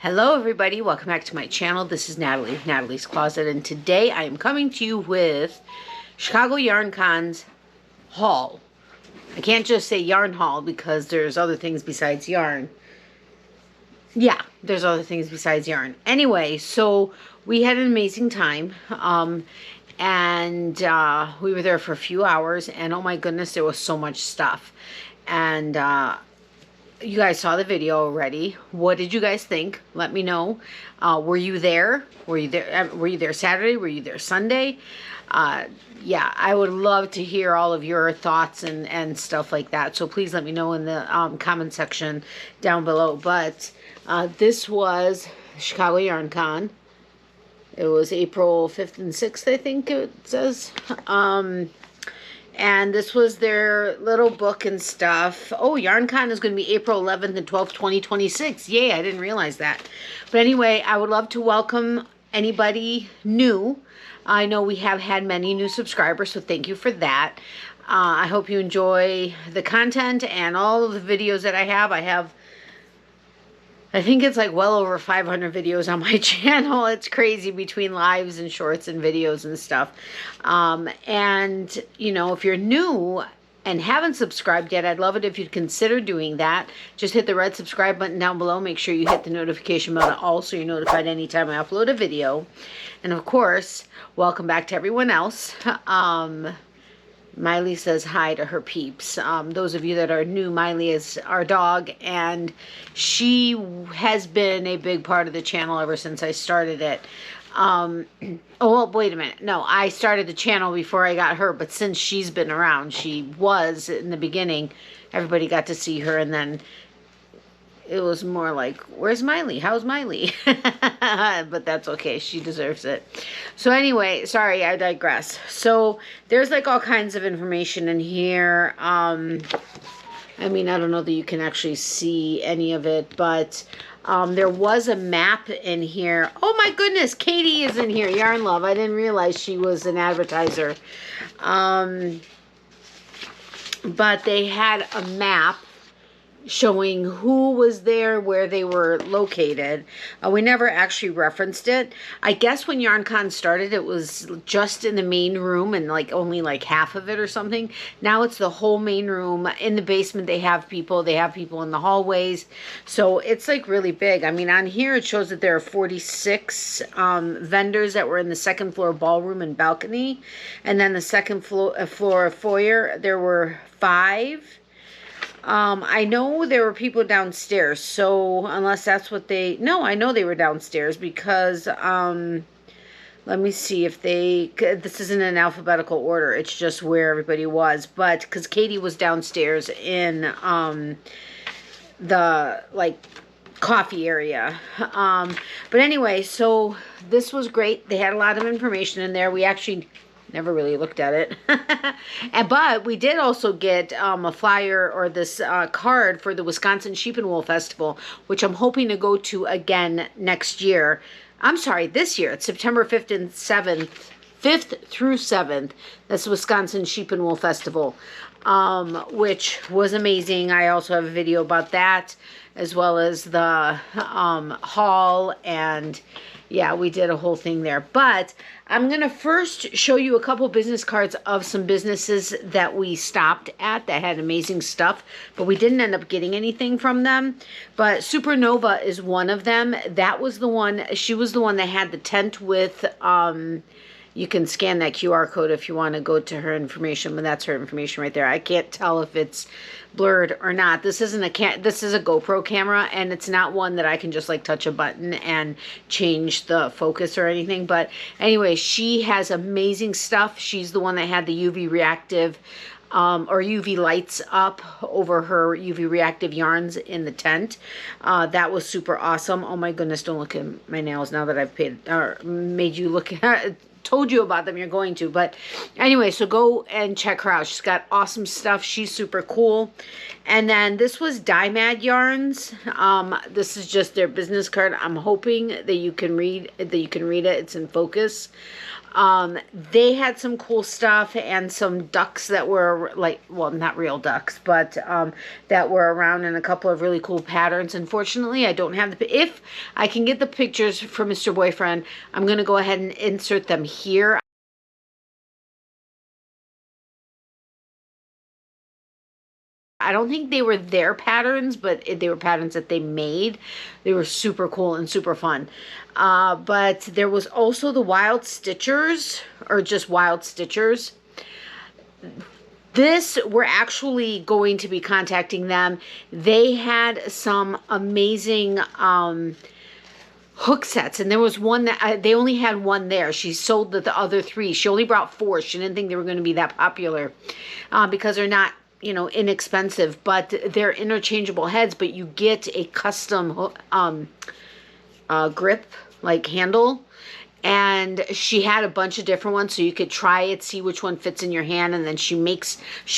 Hello everybody, welcome back to my channel. This is Natalie of Natalie's Closet, and today I am coming to you with Chicago Yarn Con's haul. I can't just say yarn haul because there's other things besides yarn. Yeah, there's other things besides yarn. Anyway, so we had an amazing time. And we were there for a few hours, and oh my goodness, there was so much stuff. And you guys saw the video already. What did you guys think? Let me know. Were you there? Were you there Saturday? Were you there Sunday? Yeah, I would love to hear all of your thoughts and stuff like that. So please let me know in the comment section down below. But this was Chicago Yarn Con. It was April 5th and 6th, I think it says. And this was their little book and stuff. Oh, YarnCon is going to be April 11th and 12th, 2026. Yay, I didn't realize that. But anyway, I would love to welcome anybody new. I know we have had many new subscribers, so thank you for that. I hope you enjoy the content and all of the videos that I have. I think it's like well over 500 videos on my channel. It's crazy between lives and shorts and videos and stuff. And, you know, if you're new and haven't subscribed yet, I'd love it if you'd consider doing that. Just hit the red subscribe button down below. Make sure you hit the notification bell all so you're notified anytime I upload a video. And, of course, welcome back to everyone else. Miley says hi to her peeps. Those of you that are new, Miley is our dog, and she has been a big part of the channel ever since I started it. Oh, well, wait a minute. No, I started the channel before I got her, but since she's been around, she was in the beginning. Everybody got to see her, and then it was more like, where's Miley? How's Miley? But that's okay. She deserves it. So anyway, sorry, I digress. So there's like all kinds of information in here. I mean, I don't know that you can actually see any of it, but there was a map in here. Oh my goodness, Katie is in here. Yarn Love. I didn't realize she was an advertiser. But they had a map showing who was there, where they were located. We never actually referenced it. I guess when YarnCon started, it was just in the main room and like only like half of it or something. Now it's the whole main room. In the basement, they have people in the hallways. So it's like really big. I mean, on here, it shows that there are 46 vendors that were in the second floor ballroom and balcony. And then the second floor foyer, there were 5. I know there were people downstairs, so unless that's what no, I know they were downstairs because, let me see if this isn't in alphabetical order, it's just where everybody was, but, because Katie was downstairs in, the, like, coffee area. But anyway, so this was great. They had a lot of information in there. We actually never really looked at it. But we did also get a flyer or this card for the Wisconsin Sheep and Wool Festival, which I'm hoping to go to again next year. I'm sorry, this year. It's September 5th and 7th. 5th through 7th. That's the Wisconsin Sheep and Wool Festival, which was amazing. I also have a video about that, as well as the haul, and yeah, we did a whole thing there. But I'm going to first show you a couple business cards of some businesses that we stopped at that had amazing stuff, but we didn't end up getting anything from them. But Supernova is one of them. That was the one, she was the one that had the tent with, you can scan that QR code if you want to go to her information, but that's her information right there. I can't tell if it's blurred or not. This isn't this is a GoPro camera, and it's not one that I can just like touch a button and change the focus or anything. But anyway, she has amazing stuff. She's the one that had the UV reactive or UV lights up over her UV reactive yarns in the tent. That was super awesome. Oh my goodness, don't look at my nails now that I've made you look at told you about them, you're going to. But anyway, so go and check her out. She's got awesome stuff. She's super cool. And then this was Dymad Yarns. This is just their business card. I'm hoping that you can read it. It's in focus. They had some cool stuff and some ducks that were like, well, not real ducks, but that were around in a couple of really cool patterns. Unfortunately, I don't have if I can get the pictures from Mr. Boyfriend, I'm going to go ahead and insert them here. I don't think they were their patterns, but they were patterns that they made. They were super cool and super fun. But there was also the Wild Stitchers, or just Wild Stitchers. We're actually going to be contacting them. They had some amazing hook sets, and there was one that they only had one there. She sold the other 3. She only brought 4. She didn't think they were going to be that popular because they're not, you know, inexpensive, but they're interchangeable heads, but you get a custom grip, like handle. And she had a bunch of different ones, so you could try it, see which one fits in your hand, and then she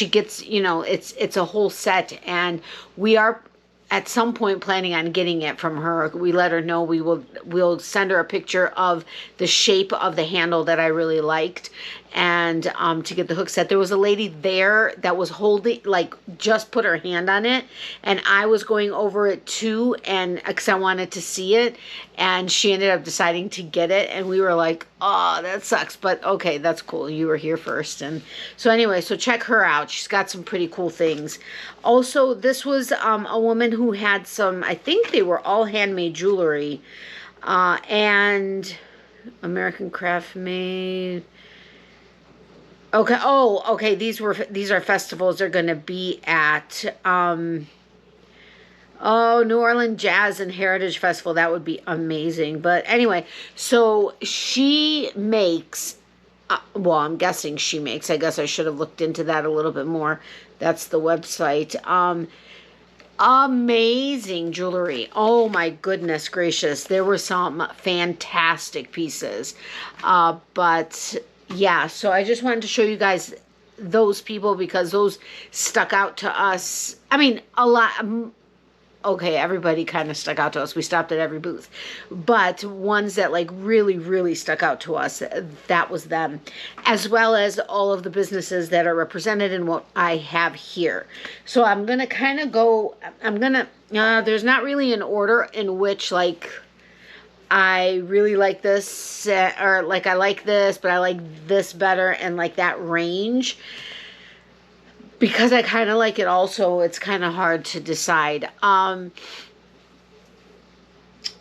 gets, you know, it's a whole set. And we are at some point planning on getting it from her. We let her know. We'll send her a picture of the shape of the handle that I really liked, and to get the hook set. There was a lady there that was holding, like, just put her hand on it, and I was going over it too, and because I wanted to see it, and she ended up deciding to get it, and we were like, oh, that sucks, but okay, that's cool. You were here first. And so anyway, so check her out. She's got some pretty cool things. Also, this was a woman who had some, I think they were all handmade jewelry, and American Craft Made. Okay. Oh, okay. These are festivals they're going to be at. New Orleans Jazz and Heritage Festival. That would be amazing. But anyway, so she makes, well, I'm guessing she makes. I guess I should have looked into that a little bit more. That's the website. Amazing jewelry. Oh my goodness gracious. There were some fantastic pieces. But yeah, so I just wanted to show you guys those people because those stuck out to us. I mean, a lot. Okay, everybody kind of stuck out to us. We stopped at every booth. But ones that like really, really stuck out to us, that was them. As well as all of the businesses that are represented in what I have here. So I'm going to kind of go, there's not really an order in which like I really like this, or like I like this, but I like this better, and like that range. Because I kind of like it also, it's kind of hard to decide.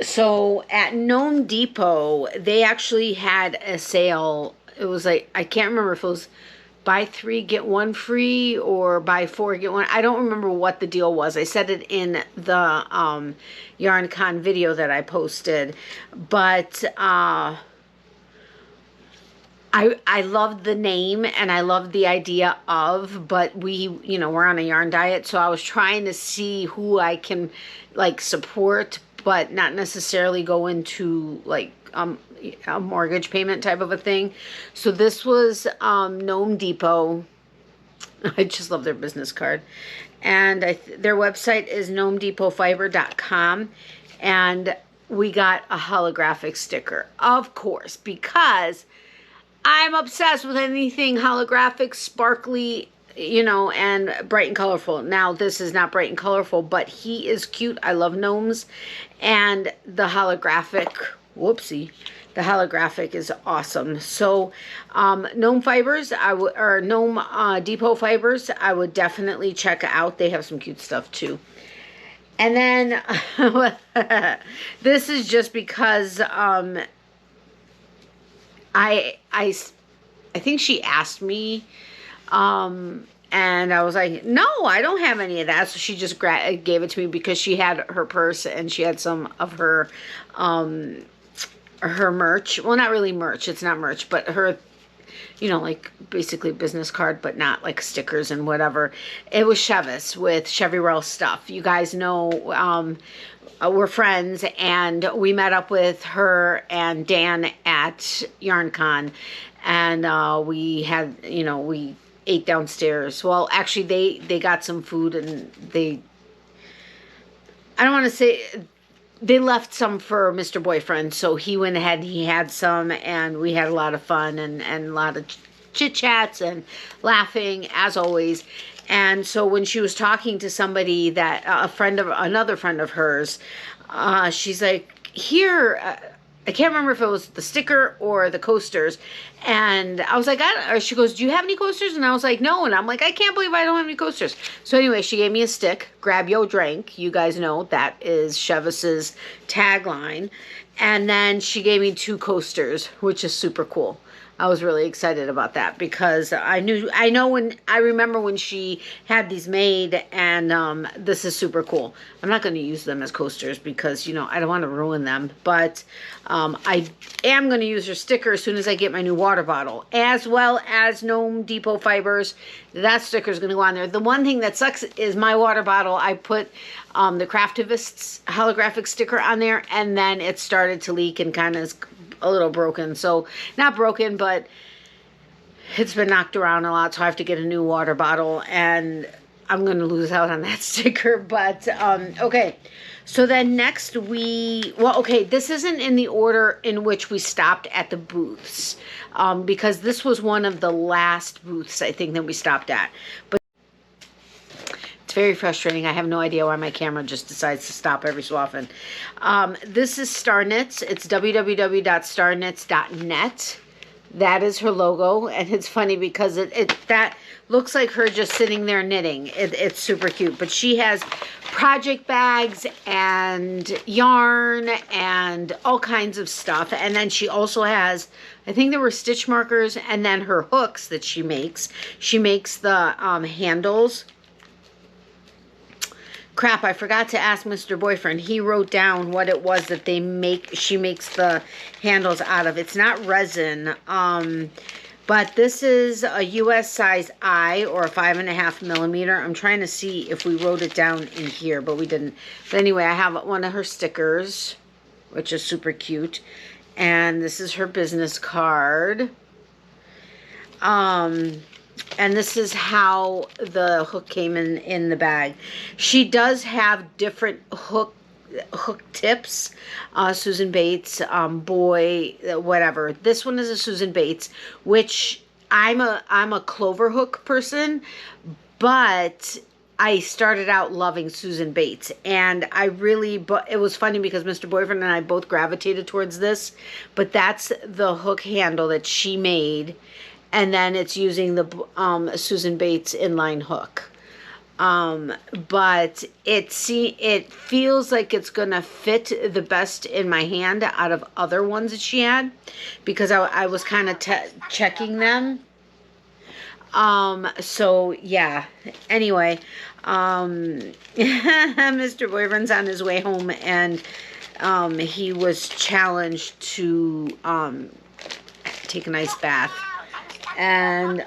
So at Gnome Depot, they actually had a sale. It was like, I can't remember if it was buy 3, get 1 free, or buy 4, get 1. I don't remember what the deal was. I said it in the YarnCon video that I posted. But I loved the name and I loved the idea of, but we're on a yarn diet. So I was trying to see who I can like support, but not necessarily go into like a mortgage payment type of a thing. So this was Gnome Depot. I just love their business card. And their website is gnomedepotfiber.com. And we got a holographic sticker, of course, because I'm obsessed with anything holographic, sparkly, and bright and colorful. Now, this is not bright and colorful, but he is cute. I love gnomes. And the holographic, the holographic is awesome. So, Gnome Fibers, Gnome Depot Fibers, I would definitely check out. They have some cute stuff too. And then, this is just because, I think she asked me, and I was like, no, I don't have any of that. So she just gave it to me because she had her purse and she had some of her merch. Well, not really merch. It's not merch, but her you know, like basically business card, but not like stickers and whatever. It was Chevis with Chevy Roll stuff. You guys know, we're friends, and we met up with her and Dan at YarnCon, and we had, you know, we ate downstairs. Well, actually, they got some food, and I don't want to say, they left some for Mr. Boyfriend, so he went ahead, he had some, and we had a lot of fun, and a lot of chit-chats and laughing, as always. And so when she was talking to somebody that, another friend of hers, she's like, here, I can't remember if it was the sticker or the coasters. And I was like, she goes, do you have any coasters? And I was like, no. And I'm like, I can't believe I don't have any coasters. So anyway, she gave me a stick, grab yo drink. You guys know that is Chevis's tagline. And then she gave me 2 coasters, which is super cool. I was really excited about that because I remember when she had these made, and this is super cool. I'm not going to use them as coasters because, you know, I don't want to ruin them, but I am going to use her sticker as soon as I get my new water bottle, as well as Gnome Depot Fibers. That sticker is going to go on there. The one thing that sucks is my water bottle. I put the Craftivists holographic sticker on there, and then it started to leak and kind of is a little broken. So not broken, but it's been knocked around a lot, so I have to get a new water bottle, and I'm going to lose out on that sticker. But okay, so then next this isn't in the order in which we stopped at the booths, because this was one of the last booths I think that we stopped at. But it's very frustrating. I have no idea why my camera just decides to stop every so often. This is Starknits. It's www.starknits.net. That is her logo, and it's funny because that looks like her just sitting there knitting. It's super cute. But she has project bags and yarn and all kinds of stuff. And then she also has, I think there were stitch markers, and then her hooks that she makes. She makes the handles. Crap, I forgot to ask Mr. Boyfriend. He wrote down what it was that she makes the handles out of. It's not resin, but this is a US size I, or a 5.5 millimeter. I'm trying to see if we wrote it down in here, but we didn't. But anyway, I have one of her stickers, which is super cute. And this is her business card. And this is how the hook came in the bag. She does have different hook tips. Susan Bates, boy, whatever. This one is a Susan Bates, which I'm a clover hook person, but I started out loving Susan Bates, and but it was funny because Mr. Boyfriend and I both gravitated towards this, but that's the hook handle that she made. And then it's using the Susan Bates inline hook. But it feels like it's going to fit the best in my hand out of other ones that she had. Because I was kind of checking them. So, yeah. Anyway. Mr. Boyfriend's on his way home. And he was challenged to take a nice bath. And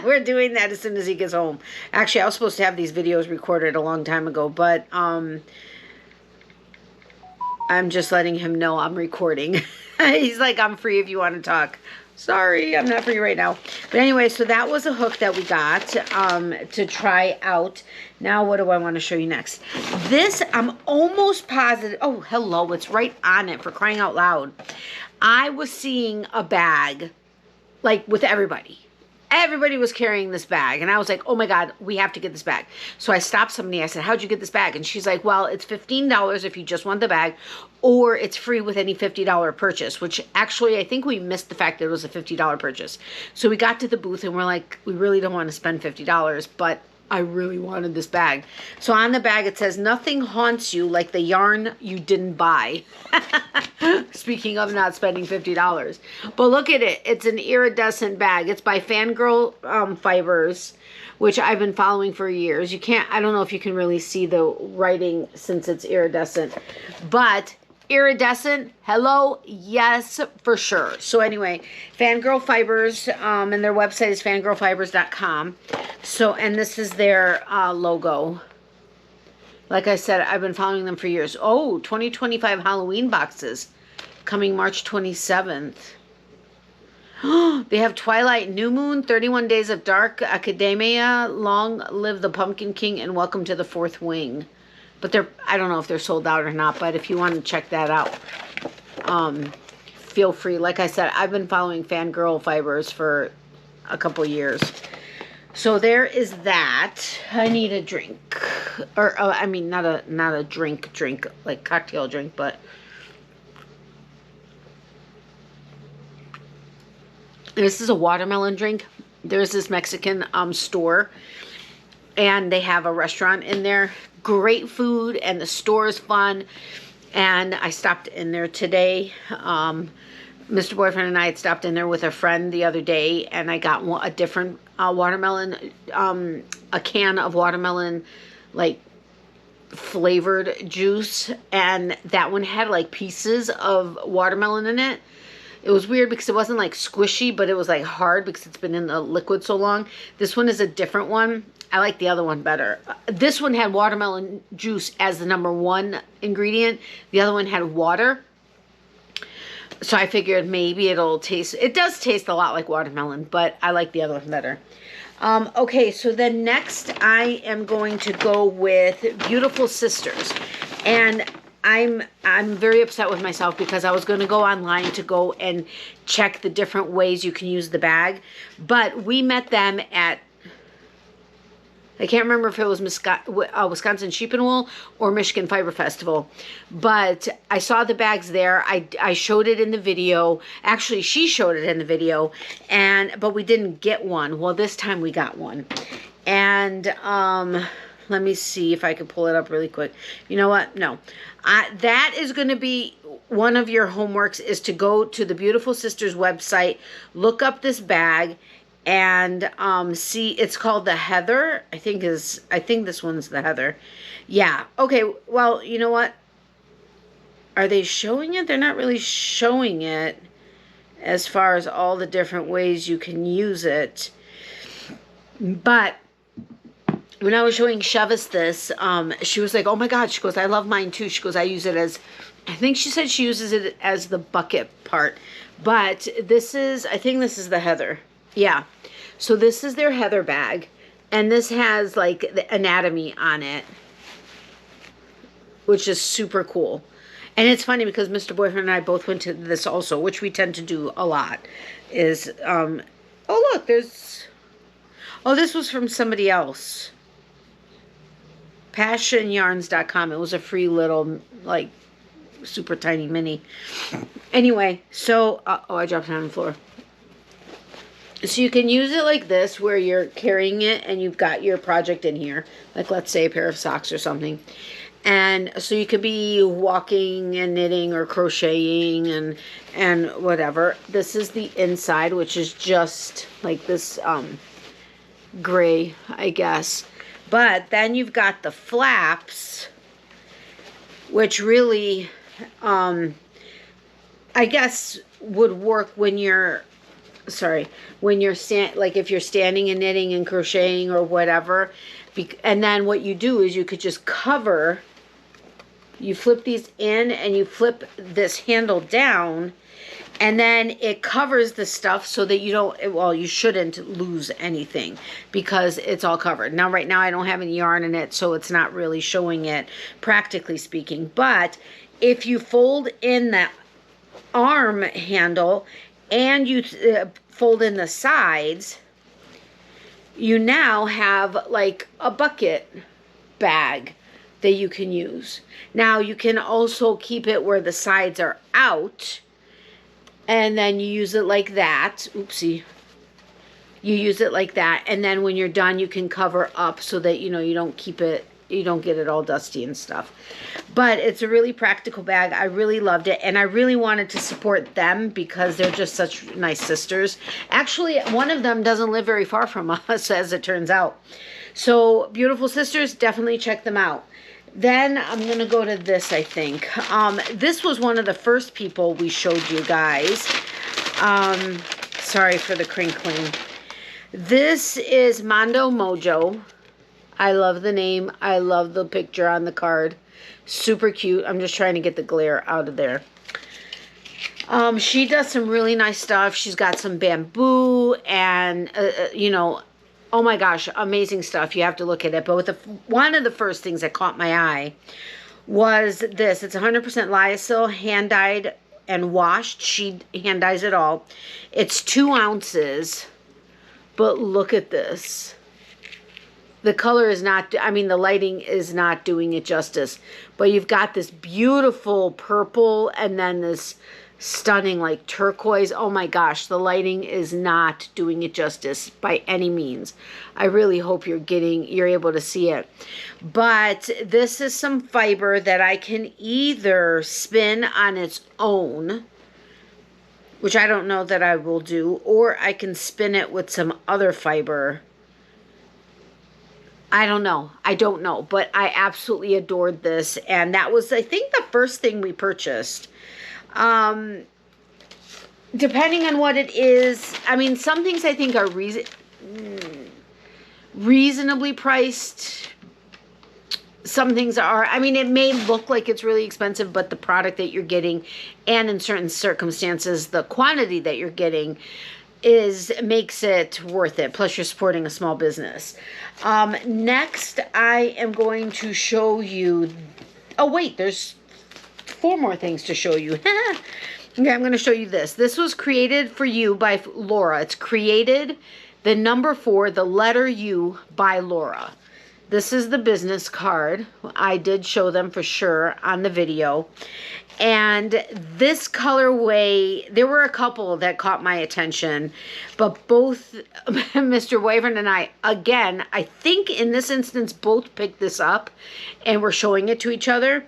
we're doing that as soon as he gets home. Actually, I was supposed to have these videos recorded a long time ago, but I'm just letting him know I'm recording. He's like, I'm free if you want to talk. Sorry, I'm not free right now. But anyway, so that was a hook that we got to try out. Now, what do I want to show you next? This, I'm almost positive. Oh, hello, it's right on it, for crying out loud. I was seeing a bag, like, with everybody. Everybody was carrying this bag. And I was like, oh my God, we have to get this bag. So I stopped somebody. I said, how'd you get this bag? And she's like, well, it's $15 if you just want the bag, or it's free with any $50 purchase, which actually I think we missed the fact that it was a $50 purchase. So we got to the booth and we're like, we really don't want to spend $50, but I really wanted this bag. So on the bag it says, nothing haunts you like the yarn you didn't buy. Speaking of not spending $50. But look at it. It's an iridescent bag. It's by Fangirl Fibers, which I've been following for years. I don't know if you can really see the writing since it's iridescent. But Iridescent, hello, yes, for sure. So anyway, Fangirl Fibers, and their website is fangirlfibers.com. So, and this is their logo. Like I said, I've been following them for years. Oh, 2025 Halloween boxes coming March 27th. They have Twilight, New Moon, 31 Days of Dark, Academia, Long Live the Pumpkin King, and Welcome to the Fourth Wing. But they're, I don't know if they're sold out or not, but if you want to check that out, feel free. Like I said, I've been following Fangirl Fibers for a couple years. So there is that. I need a drink. Or, I mean, not a drink, like cocktail drink, but... This is a watermelon drink. There's this Mexican store, and they have a restaurant in there. Great food, and the store is fun. And I stopped in there today. Mr. Boyfriend and I had stopped in there with a friend the other day, and I got a different watermelon, a can of watermelon, like, flavored juice. And that one had, like, pieces of watermelon in it. It was weird because it wasn't like squishy, but it was like hard because it's been in the liquid so long. This one is a different one. I like the other one better. This one had watermelon juice as the #1 ingredient. The other one had water. So I figured maybe it'll taste, it does taste a lot like watermelon, but I like the other one better. Okay, so then next I am going to go with Beautiful Sisters. And I'm very upset with myself because I was going to go online to go and check the different ways you can use the bag. But we met them at, I can't remember if it was Wisconsin Sheep and Wool or Michigan Fiber Festival. But I saw the bags there. I showed it in the video. Actually, she showed it in the video. But we didn't get one. Well, this time we got one. And let me see if I can pull it up really quick. You know what? No. That is going to be one of your homeworks, is to go to the Beautiful Sisters website, look up this bag, and see. It's called the Heather. I think this one's the Heather. Yeah. Okay. Well, you know what? Are they showing it? They're not really showing it as far as all the different ways you can use it. But when I was showing Chevis this, she was like, oh my God, she goes, I love mine too. She goes, I use it as, I think she said she uses it as the bucket part. But this is, I think this is the Heather. Yeah. So this is their Heather bag. And this has like the anatomy on it, which is super cool. And it's funny because Mr. Boyfriend and I both went to this also, which we tend to do a lot, is, oh look, there's, oh, this was from somebody else. PassionYarns.com. It was a free little, like, super tiny mini. Anyway, so, oh, I dropped it on the floor. So you can use it like this, where you're carrying it and you've got your project in here. Like, let's say a pair of socks or something. And so you could be walking and knitting or crocheting and whatever. This is the inside, which is just like this gray, I guess. But then you've got the flaps, which really, I guess, would work when you're, like if you're standing and knitting and crocheting or whatever. And then what you do is you could just cover, you flip these in and you flip this handle down, and then it covers the stuff so that you don't, well, you shouldn't lose anything because it's all covered. Now, right now, I don't have any yarn in it, so it's not really showing it, practically speaking. But if you fold in the arm handle and you fold in the sides, you now have like a bucket bag that you can use. Now, you can also keep it where the sides are out, and then you use it like that. Oopsie. You use it like that, and then when you're done, you can cover up so that, you know, you don't keep it, you don't get it all dusty and stuff. But it's a really practical bag. I really loved it, and I really wanted to support them because they're just such nice sisters. Actually, one of them doesn't live very far from us, as it turns out. So, Beautiful Sisters, definitely check them out. Then I'm going to go to this, I think. This was one of the first people we showed you guys. Sorry for the crinkling. This is Mondo Mojo. I love the name. I love the picture on the card. Super cute. I'm just trying to get the glare out of there. She does some really nice stuff. She's got some bamboo and, you know, oh my gosh, amazing stuff. You have to look at it. But one of the first things that caught my eye was this. It's 100% lyocell, hand-dyed and washed. She hand-dyes it all. It's 2 ounces. But look at this. The color is not, I mean, the lighting is not doing it justice. But you've got this beautiful purple and then this stunning like turquoise. Oh my gosh, the lighting is not doing it justice by any means. I really hope you're able to see it. But this is some fiber that I can either spin on its own, which I don't know that I will do, or I can spin it with some other fiber. I don't know. I don't know. But I absolutely adored this. And that was, I think, the first thing we purchased. Depending on what it is, I mean, some things I think are reasonably priced. Some things are, I mean, it may look like it's really expensive, but the product that you're getting, and in certain circumstances, the quantity that you're getting makes it worth it. Plus, you're supporting a small business. Next, I am going to show you, oh wait, there's 4 more things to show you. Okay, I'm going to show you this. This was created for you by Laura. It's created, the number 4, the letter U by Laura. This is the business card. I did show them for sure on the video. And this colorway, there were a couple that caught my attention, but both Mr. Wavern and I, again, I think in this instance, both picked this up and we're showing it to each other.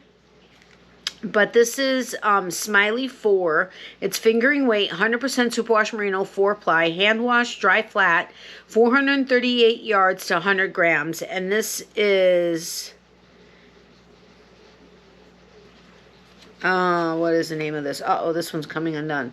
But this is Smiley 4. It's fingering weight, 100% superwash merino, 4-ply, hand wash, dry flat, 438 yards to 100 grams. And this is, what is the name of this? Uh-oh, this one's coming undone.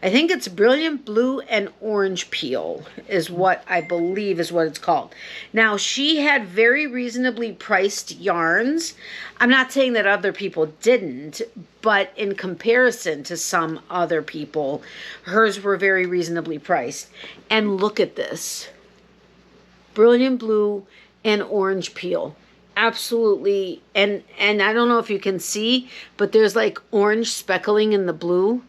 I think it's Brilliant Blue and Orange Peel is what I believe is what it's called. Now, she had very reasonably priced yarns. I'm not saying that other people didn't, but in comparison to some other people, hers were very reasonably priced. And look at this. Brilliant Blue and Orange Peel. Absolutely. And I don't know if you can see, but there's like orange speckling in the blue,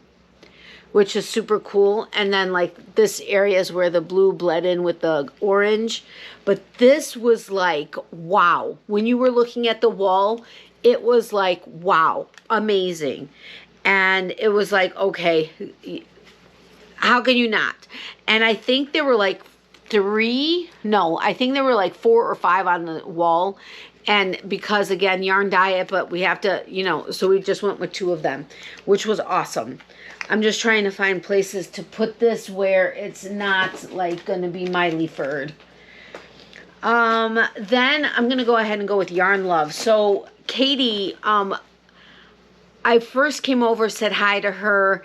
which is super cool. And then like this area is where the blue bled in with the orange. But this was like, wow. When you were looking at the wall, it was like, wow, amazing. And it was like, okay, how can you not? And I think there were like 3, no, I think there were like 4 or 5 on the wall. And because, again, yarn diet, but we have to, you know, so we just went with 2 of them, which was awesome. I'm just trying to find places to put this where it's not, like, going to be mildly furred. Then I'm going to go ahead and go with Yarn Love. So, Katie, I first came over, said hi to her.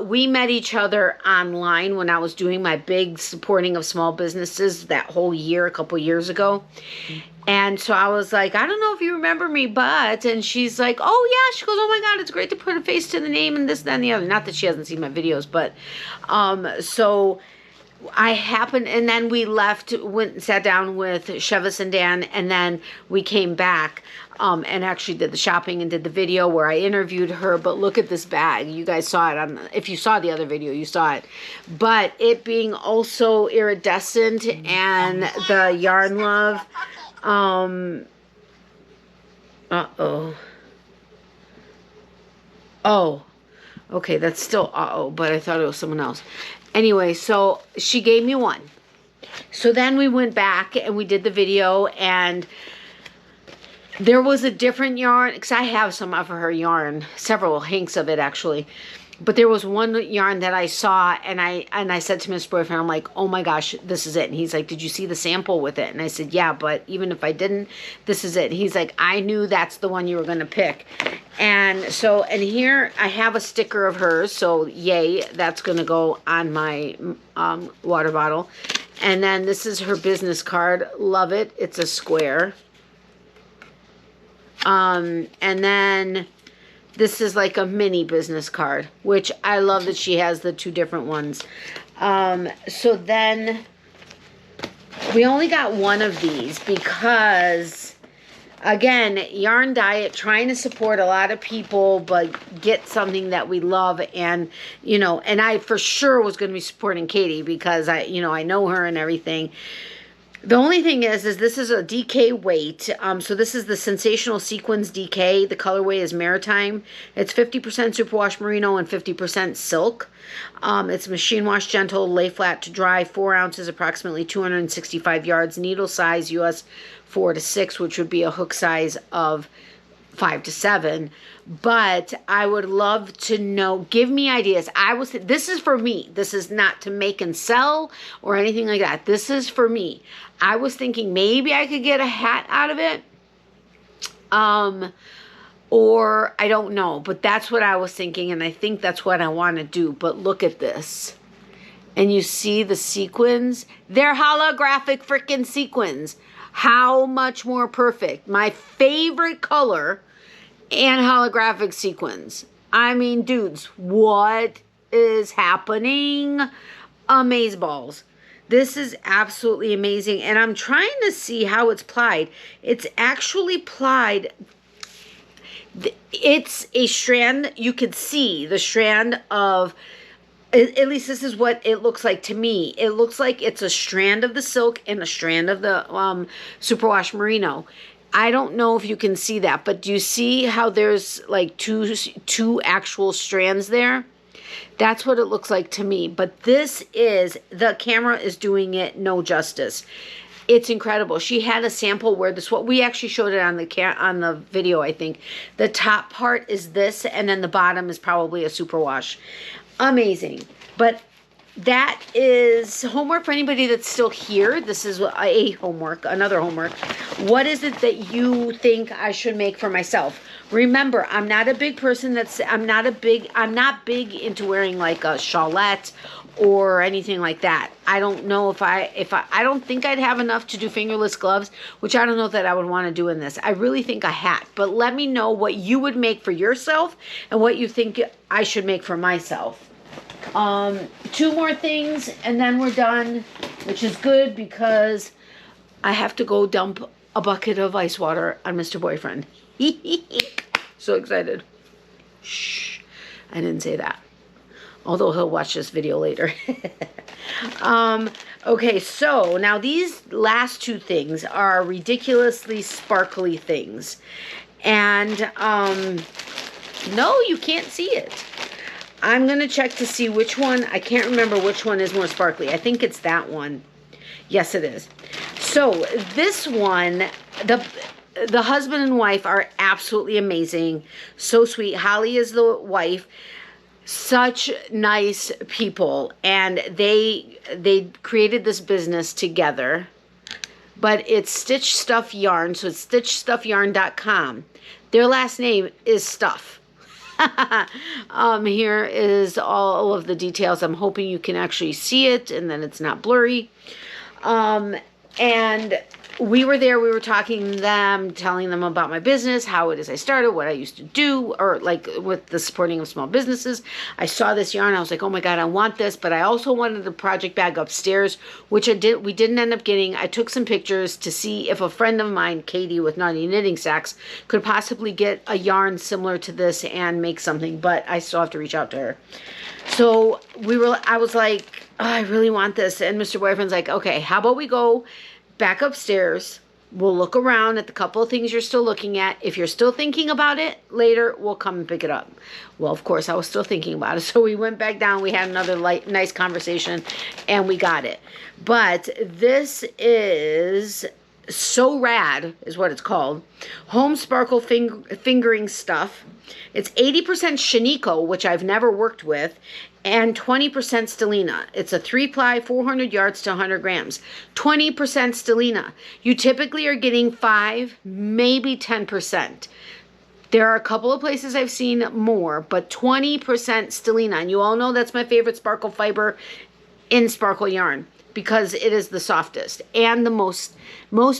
We met each other online when I was doing my big supporting of small businesses that whole year, a couple years ago. And so I was like, I don't know if you remember me, but, and she's like, oh yeah, she goes, oh my God, it's great to put a face to the name and this, that, and the other. Not that she hasn't seen my videos, but, so I happened, and then we left, went and sat down with Chevis and Dan, and then we came back, and actually did the shopping and did the video where I interviewed her. But look at this bag. You guys saw it on, if you saw the other video, you saw it. But it being also iridescent and the Yarn Love, uh-oh. Oh, okay, that's still uh-oh, but I thought it was someone else. Anyway, so she gave me one. So then we went back and we did the video, and there was a different yarn, because I have some of her yarn, several hanks of it actually. But there was one yarn that I saw, and I said to Mr. Boyfriend, I'm like, oh my gosh, this is it. And he's like, did you see the sample with it? And I said, yeah, but even if I didn't, this is it. And he's like, I knew that's the one you were going to pick. And so, and here I have a sticker of hers. So yay, that's going to go on my water bottle. And then this is her business card. Love it. It's a square. And then this is like a mini business card, which I love that she has the two different ones. So then we only got one of these because, again, Yarn Diet, trying to support a lot of people, but get something that we love. And, you know, and I for sure was going to be supporting Katie because I know her and everything. The only thing is this is a DK weight. So this is the Sensational Sequins DK. The colorway is Maritime. It's 50% superwash merino and 50% silk. It's machine wash gentle, lay flat to dry, 4 ounces, approximately 265 yards. Needle size US 4 to 6, which would be a hook size of 5 to 7. But I would love to know, give me ideas. This is for me. This is not to make and sell or anything like that. This is for me. I was thinking maybe I could get a hat out of it. Or I don't know, but that's what I was thinking. And I think that's what I want to do. But look at this. And you see the sequins? They're holographic freaking sequins. How much more perfect. My favorite color and holographic sequins. I mean, dudes, what is happening? Amazeballs. This is absolutely amazing. And I'm trying to see how it's plied. It's actually plied. It's a strand. You could see the strand of, at least this is what it looks like to me. It looks like it's a strand of the silk and a strand of the superwash merino. I don't know if you can see that, but do you see how there's like two actual strands there? That's what it looks like to me. But this is, the camera is doing it no justice. It's incredible. She had a sample where we actually showed it on the video, I think. The top part is this, and then the bottom is probably a superwash. Amazing. But that is homework for anybody that's still here. This is another homework. What is it that you think I should make for myself? Remember, I'm not a big person I'm not big into wearing like a shawlette or anything like that. I don't know if I don't think I'd have enough to do fingerless gloves, which I don't know that I would want to do in this. I really think a hat, but let me know what you would make for yourself and what you think I should make for myself. 2 more things and then we're done, which is good because I have to go dump a bucket of ice water on Mr. Boyfriend. So excited. Shh, I didn't say that. Although he'll watch this video later. Okay, so now these last 2 things are ridiculously sparkly things. And no, you can't see it. I'm going to check to see which one. I can't remember which one is more sparkly. I think it's that one. Yes, it is. So this one, the husband and wife are absolutely amazing. So sweet. Holly is the wife. Such nice people. And they created this business together. But it's Stitch Stuff Yarn. So it's stitchstuffyarn.com. Their last name is Stuff. Here is all of the details. I'm hoping you can actually see it and then it's not blurry. And we were there, we were talking to them, telling them about my business, how it is I started, what I used to do, or like with the supporting of small businesses. I saw this yarn, I was like, oh my God, I want this, but I also wanted the project bag upstairs, which we didn't end up getting. I took some pictures to see if a friend of mine, Katie with Naughty Knitting Sacks, could possibly get a yarn similar to this and make something, but I still have to reach out to her. So I was like, oh, I really want this. And Mr. Boyfriend's like, okay, how about we go back upstairs? We'll look around at the couple of things you're still looking at. If you're still thinking about it later, we'll come and pick it up. Well, of course, I was still thinking about it. So we went back down. We had another nice conversation and we got it. But this is So Rad is what it's called. Home Sparkle Fingering Stuff. It's 80% Shiniko, which I've never worked with, and 20% Stellina. It's a 3-ply, 400 yards to 100 grams. 20% Stellina. You typically are getting 5, maybe 10%. There are a couple of places I've seen more, but 20% Stellina. And you all know that's my favorite sparkle fiber in sparkle yarn, because it is the softest and the most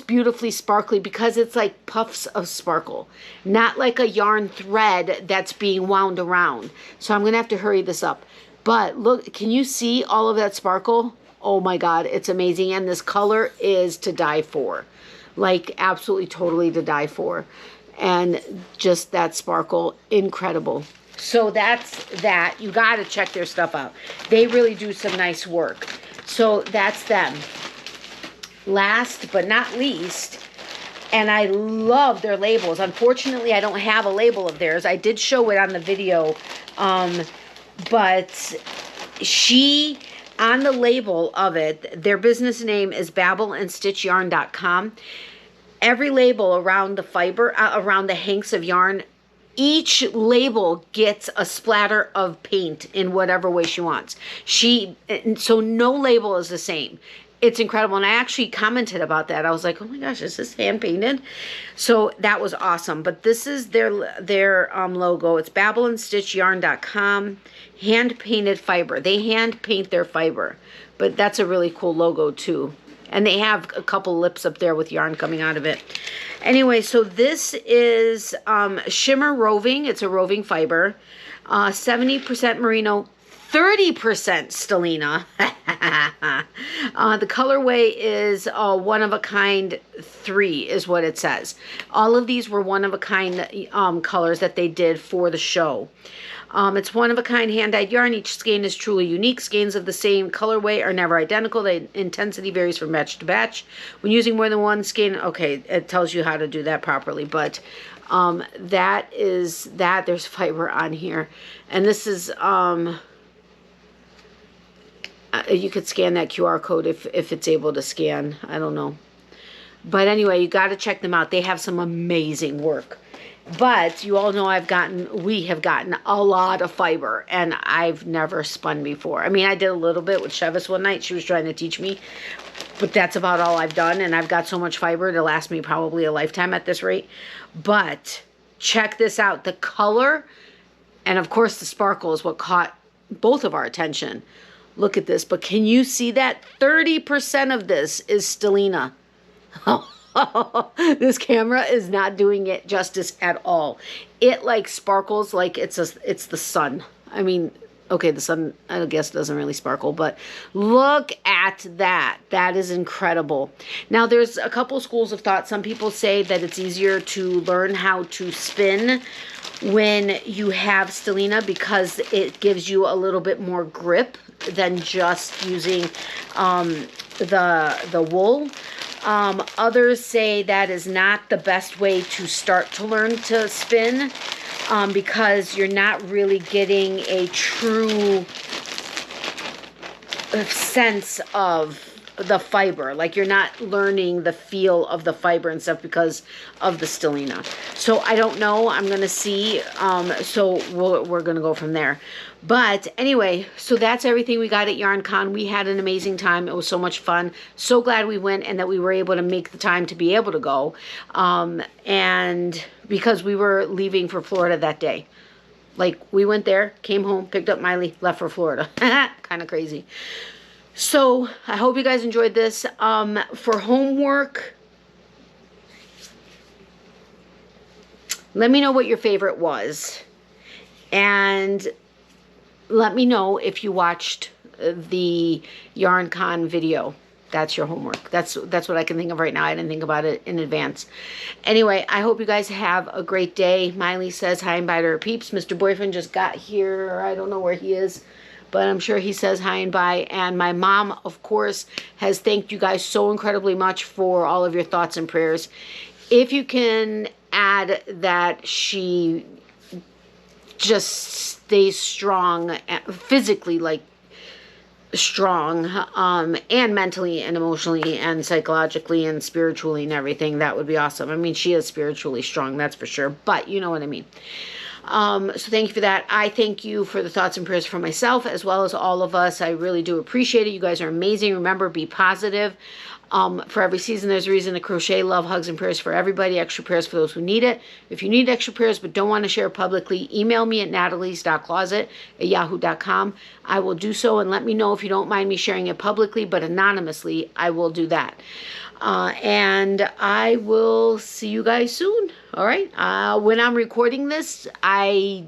beautifully sparkly, because it's like puffs of sparkle, not like a yarn thread that's being wound around. So I'm going to have to hurry this up. But look, can you see all of that sparkle? Oh my God, it's amazing. And this color is to die for. Like absolutely, totally to die for. And just that sparkle, incredible. So that's that. You got to check their stuff out. They really do some nice work. So that's them. Last but not least, and I love their labels. Unfortunately, I don't have a label of theirs. I did show it on the video, but she, on the label of it, their business name is babbleandstitchyarn.com. Every label around the fiber, around the hanks of yarn, each label gets a splatter of paint in whatever way she wants. So no label is the same. It's incredible. And I actually commented about that. I was like, oh my gosh, is this hand painted? So that was awesome. But this is their logo. It's babbleandstitchyarn.com. Hand painted fiber. They hand paint their fiber. But that's a really cool logo too. And they have a couple lips up there with yarn coming out of it. Anyway, so this is Shimmer Roving. It's a roving fiber. 70% merino, 30% Stellina. The colorway is one of a kind 3 is what it says. All of these were one of a kind colors that they did for the show. It's one of a kind hand-dyed yarn. Each skein is truly unique. Skeins of the same colorway are never identical. The intensity varies from batch to batch. When using more than one skein, okay, it tells you how to do that properly. But that is that. There's fiber on here. And this is, you could scan that QR code if it's able to scan. I don't know. But anyway, you got to check them out. They have some amazing work. But you all know we have gotten a lot of fiber, and I've never spun before. I mean, I did a little bit with Chevis one night. She was trying to teach me, but that's about all I've done, and I've got so much fiber to last me probably a lifetime at this rate. But check this out. The color, and of course the sparkle is what caught both of our attention. Look at this. But can you see that? 30% of this is Stellina. This camera is not doing it justice at all. It like sparkles like it's the sun. I mean, okay, the sun I guess doesn't really sparkle, but look at that. That is incredible. Now there's a couple schools of thought. Some people say that it's easier to learn how to spin when you have Stellina because it gives you a little bit more grip than just using the wool. Others say that is not the best way to start to learn to spin because you're not really getting a true sense of the fiber. Like you're not learning the feel of the fiber and stuff because of the Stellina. So I don't know. I'm going to see. So we're going to go from there. But anyway, so that's everything we got at YarnCon. We had an amazing time. It was so much fun. So glad we went and that we were able to make the time to be able to go. And because we were leaving for Florida that day. Like we went there, came home, picked up Miley, left for Florida. Kind of crazy. So I hope you guys enjoyed this. For homework, let me know what your favorite was. And let me know if you watched the YarnCon video. That's your homework. That's what I can think of right now. I didn't think about it in advance. Anyway, I hope you guys have a great day. Miley says hi and bye to her peeps. Mr. Boyfriend just got here. I don't know where he is, but I'm sure he says hi and bye. And my mom, of course, has thanked you guys so incredibly much for all of your thoughts and prayers. If you can add that she just stays strong, physically, like strong, and mentally and emotionally and psychologically and spiritually and everything, that would be awesome. I mean, she is spiritually strong, that's for sure, but you know what I mean. So thank you for that. I thank you for the thoughts and prayers for myself as well as all of us. I really do appreciate it. You guys are amazing. Remember, be positive. For every season, there's a reason to crochet. Love, hugs, and prayers for everybody. Extra prayers for those who need it. If you need extra prayers but don't want to share publicly, email me at natalies.closet@yahoo.com. I will do so, and let me know if you don't mind me sharing it publicly, but anonymously, I will do that. And I will see you guys soon. All right. When I'm recording this, I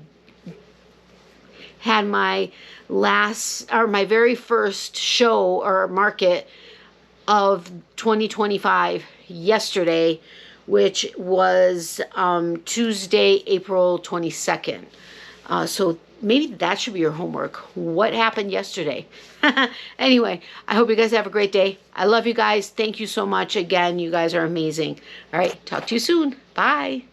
had my very first show or market of 2025 yesterday, which was Tuesday, April 22nd. So maybe that should be your homework. What happened yesterday? Anyway, I hope you guys have a great day. I love you guys. Thank you so much. Again, you guys are amazing. All right. Talk to you soon. Bye.